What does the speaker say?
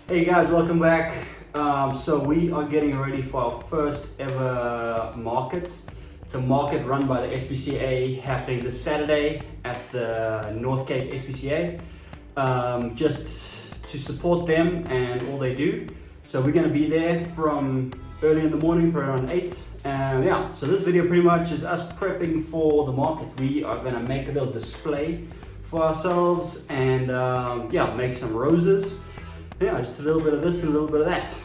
Hey guys, welcome back. So we are getting ready for our first ever market. It's a market run by the SPCA happening this Saturday at the North Cape SPCA, just to support them and all they do. So we're going to be there from early in the morning, probably around 8. Yeah, so this video pretty much is us prepping for the market. We are going to make a little display for ourselves and yeah, make some roses. Yeah, just a little bit of this and a little bit of that.